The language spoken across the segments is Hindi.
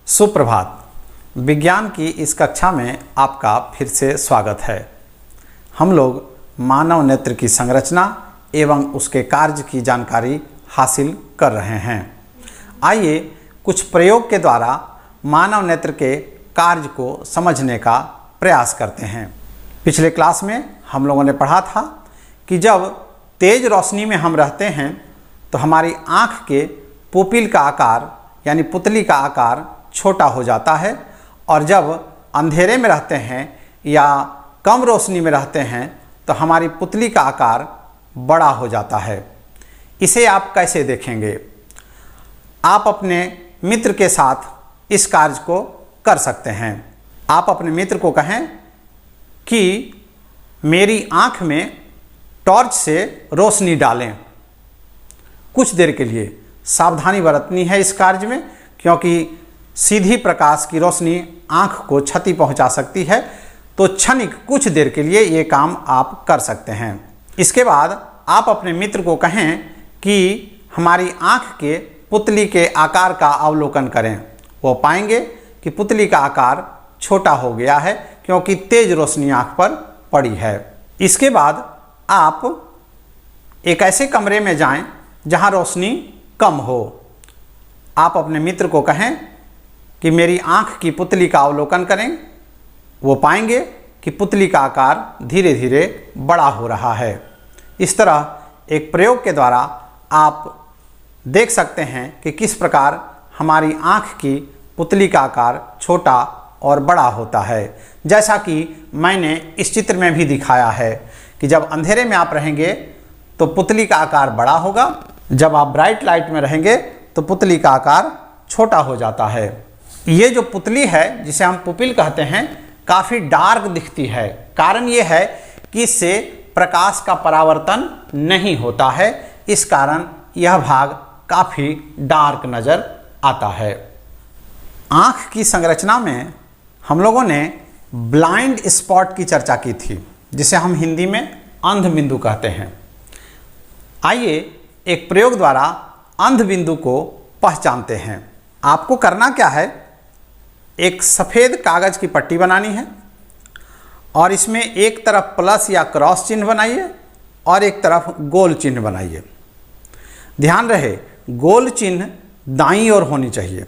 सुप्रभात। विज्ञान की इस कक्षा में आपका फिर से स्वागत है। हम लोग मानव नेत्र की संरचना एवं उसके कार्य की जानकारी हासिल कर रहे हैं। आइए कुछ प्रयोग के द्वारा मानव नेत्र के कार्य को समझने का प्रयास करते हैं। पिछले क्लास में हम लोगों ने पढ़ा था कि जब तेज रोशनी में हम रहते हैं तो हमारी आँख के पुपिल का आकार यानी पुतली का आकार छोटा हो जाता है, और जब अंधेरे में रहते हैं या कम रोशनी में रहते हैं तो हमारी पुतली का आकार बड़ा हो जाता है। इसे आप कैसे देखेंगे? आप अपने मित्र के साथ इस कार्य को कर सकते हैं। आप अपने मित्र को कहें कि मेरी आँख में टॉर्च से रोशनी डालें। कुछ देर के लिए सावधानी बरतनी है इस कार्य में, क्योंकि सीधी प्रकाश की रोशनी आँख को क्षति पहुंचा सकती है। तो क्षणिक कुछ देर के लिए ये काम आप कर सकते हैं। इसके बाद आप अपने मित्र को कहें कि हमारी आँख के पुतली के आकार का अवलोकन करें। वो पाएंगे कि पुतली का आकार छोटा हो गया है, क्योंकि तेज रोशनी आँख पर पड़ी है। इसके बाद आप एक ऐसे कमरे में जाएं जहां रोशनी कम हो। आप अपने मित्र को कहें कि मेरी आँख की पुतली का अवलोकन करें। वो पाएंगे कि पुतली का आकार धीरे धीरे बड़ा हो रहा है। इस तरह एक प्रयोग के द्वारा आप देख सकते हैं कि किस प्रकार हमारी आँख की पुतली का आकार छोटा और बड़ा होता है। जैसा कि मैंने इस चित्र में भी दिखाया है कि जब अंधेरे में आप रहेंगे तो पुतली का आकार बड़ा होगा, जब आप ब्राइट लाइट में रहेंगे तो पुतली का आकार छोटा हो जाता है। ये जो पुतली है जिसे हम पुपिल कहते हैं, काफ़ी डार्क दिखती है। कारण ये है कि इससे प्रकाश का परावर्तन नहीं होता है, इस कारण यह भाग काफ़ी डार्क नज़र आता है। आँख की संरचना में हम लोगों ने ब्लाइंड स्पॉट की चर्चा की थी, जिसे हम हिंदी में अंध बिंदु कहते हैं। आइए एक प्रयोग द्वारा अंध बिंदु को पहचानते हैं। आपको करना क्या है, एक सफ़ेद कागज़ की पट्टी बनानी है और इसमें एक तरफ प्लस या क्रॉस चिन्ह बनाइए और एक तरफ गोल चिन्ह बनाइए। ध्यान रहे गोल चिन्ह दाईं ओर होनी चाहिए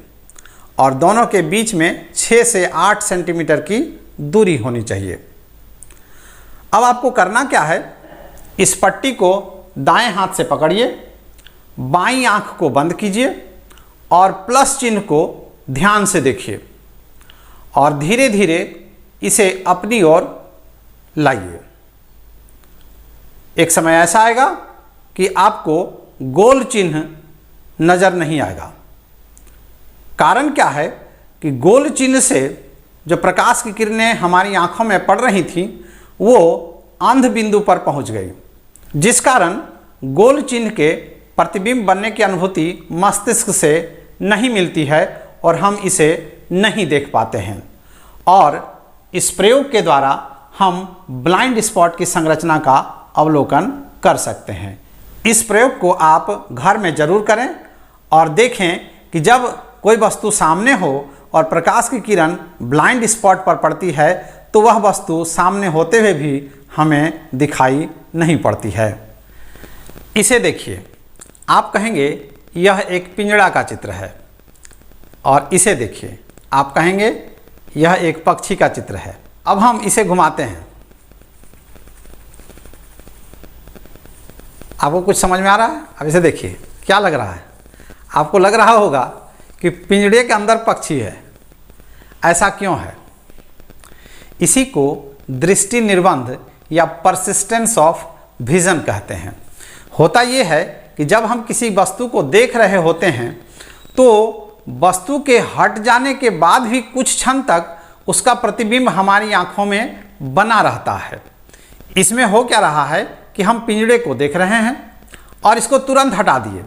और दोनों के बीच में 6 से 8 सेंटीमीटर की दूरी होनी चाहिए। अब आपको करना क्या है, इस पट्टी को दाएं हाथ से पकड़िए, बाईं आंख को बंद कीजिए और प्लस चिन्ह को ध्यान से देखिए और धीरे धीरे इसे अपनी ओर लाइए। एक समय ऐसा आएगा कि आपको गोल चिन्ह नज़र नहीं आएगा। कारण क्या है कि गोल चिन्ह से जो प्रकाश की किरणें हमारी आंखों में पड़ रही थीं वो अंध बिंदु पर पहुंच गई, जिस कारण गोल चिन्ह के प्रतिबिंब बनने की अनुभूति मस्तिष्क से नहीं मिलती है और हम इसे नहीं देख पाते हैं। और इस प्रयोग के द्वारा हम ब्लाइंड स्पॉट की संरचना का अवलोकन कर सकते हैं। इस प्रयोग को आप घर में जरूर करें और देखें कि जब कोई वस्तु सामने हो और प्रकाश की किरण ब्लाइंड स्पॉट पर पड़ती है तो वह वस्तु सामने होते हुए भी हमें दिखाई नहीं पड़ती है। इसे देखिए, आप कहेंगे यह एक पिंजड़ा का चित्र है, और इसे देखिए, आप कहेंगे यह एक पक्षी का चित्र है। अब हम इसे घुमाते हैं। आपको कुछ समझ में आ रहा है? अब इसे देखिए, क्या लग रहा है? आपको लग रहा होगा कि पिंजड़े के अंदर पक्षी है। ऐसा क्यों है? इसी को दृष्टि निर्बंध या परसिस्टेंस ऑफ विजन कहते हैं। होता यह है कि जब हम किसी वस्तु को देख रहे होते हैं तो वस्तु के हट जाने के बाद भी कुछ क्षण तक उसका प्रतिबिंब हमारी आंखों में बना रहता है। इसमें हो क्या रहा है कि हम पिंजड़े को देख रहे हैं और इसको तुरंत हटा दिए,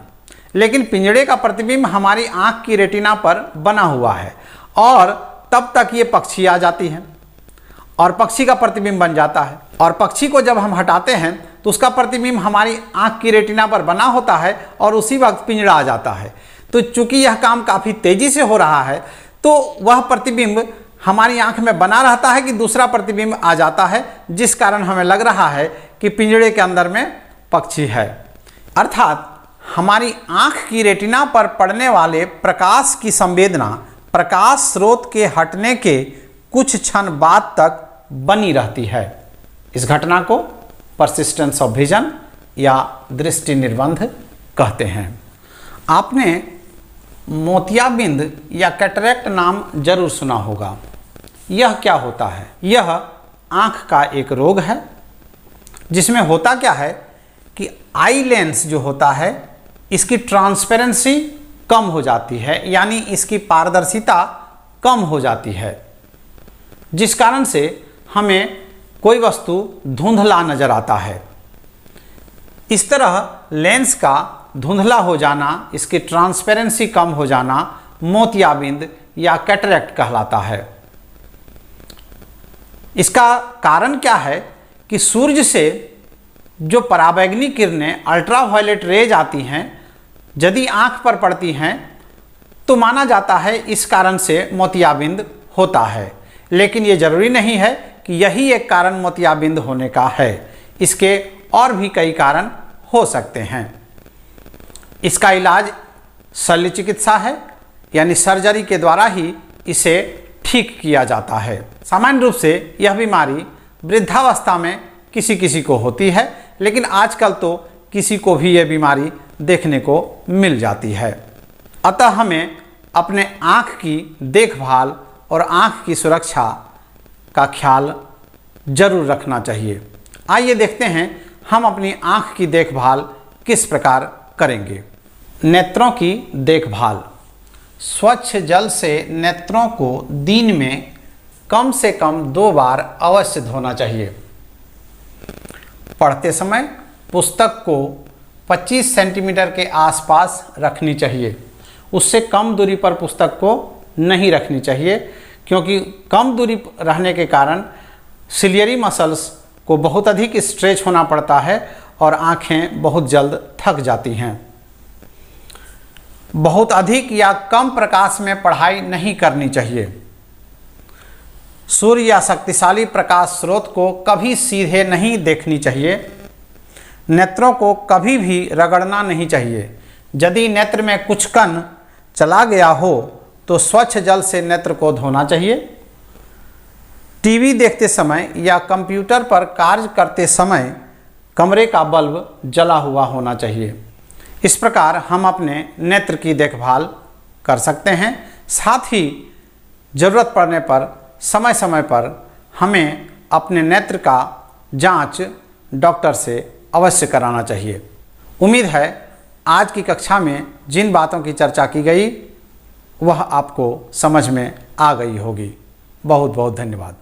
लेकिन पिंजड़े का प्रतिबिंब हमारी आंख की रेटिना पर बना हुआ है और तब तक ये पक्षी आ जाती है और पक्षी का प्रतिबिंब बन जाता है। और पक्षी को जब हम हटाते हैं तो उसका प्रतिबिंब हमारी आंख की रेटिना पर बना होता है और उसी वक्त पिंजड़ा आ जाता है। तो चूंकि यह काम काफ़ी तेज़ी से हो रहा है तो वह प्रतिबिंब हमारी आंख में बना रहता है कि दूसरा प्रतिबिंब आ जाता है, जिस कारण हमें लग रहा है कि पिंजड़े के अंदर में पक्षी है। अर्थात हमारी आंख की रेटिना पर पड़ने वाले प्रकाश की संवेदना प्रकाश स्रोत के हटने के कुछ क्षण बाद तक बनी रहती है। इस घटना को परसिस्टेंस ऑफ विजन या दृष्टि निर्बंध कहते हैं। आपने मोतियाबिंद या कैटरेक्ट नाम जरूर सुना होगा। यह क्या होता है? यह आँख का एक रोग है जिसमें होता क्या है कि आई लेंस जो होता है इसकी ट्रांसपेरेंसी कम हो जाती है, यानी इसकी पारदर्शिता कम हो जाती है, जिस कारण से हमें कोई वस्तु धुंधला नजर आता है। इस तरह लेंस का धुंधला हो जाना, इसकी ट्रांसपेरेंसी कम हो जाना मोतियाबिंद या कैटरेक्ट कहलाता है। इसका कारण क्या है कि सूर्य से जो पराबैंगनी किरणें अल्ट्रावायलेट रेज आती हैं, यदि आंख पर पड़ती हैं तो माना जाता है इस कारण से मोतियाबिंद होता है। लेकिन ये जरूरी नहीं है कि यही एक कारण मोतियाबिंद होने का है। इसके और भी कई कारण हो सकते हैं। इसका इलाज शल्य चिकित्सा है, यानी सर्जरी के द्वारा ही इसे ठीक किया जाता है। सामान्य रूप से यह बीमारी वृद्धावस्था में किसी किसी को होती है, लेकिन आजकल तो किसी को भी यह बीमारी देखने को मिल जाती है। अतः हमें अपने आँख की देखभाल और आँख की सुरक्षा का ख्याल जरूर रखना चाहिए। आइए देखते हैं हम अपनी आँख की देखभाल किस प्रकार करेंगे। नेत्रों की देखभाल। स्वच्छ जल से नेत्रों को दिन में कम से कम 2 बार अवश्य धोना चाहिए। पढ़ते समय पुस्तक को 25 सेंटीमीटर के आसपास रखनी चाहिए। उससे कम दूरी पर पुस्तक को नहीं रखनी चाहिए, क्योंकि कम दूरी रहने के कारण सिलियरी मसल्स को बहुत अधिक स्ट्रेच होना पड़ता है और आँखें बहुत जल्द थक जाती हैं। बहुत अधिक या कम प्रकाश में पढ़ाई नहीं करनी चाहिए। सूर्य या शक्तिशाली प्रकाश स्रोत को कभी सीधे नहीं देखनी चाहिए। नेत्रों को कभी भी रगड़ना नहीं चाहिए। यदि नेत्र में कुछ कण चला गया हो तो स्वच्छ जल से नेत्र को धोना चाहिए। टीवी देखते समय या कंप्यूटर पर कार्य करते समय कमरे का बल्ब जला हुआ होना चाहिए। इस प्रकार हम अपने नेत्र की देखभाल कर सकते हैं। साथ ही ज़रूरत पड़ने पर समय समय पर हमें अपने नेत्र का जांच डॉक्टर से अवश्य कराना चाहिए। उम्मीद है आज की कक्षा में जिन बातों की चर्चा की गई वह आपको समझ में आ गई होगी। बहुत बहुत धन्यवाद।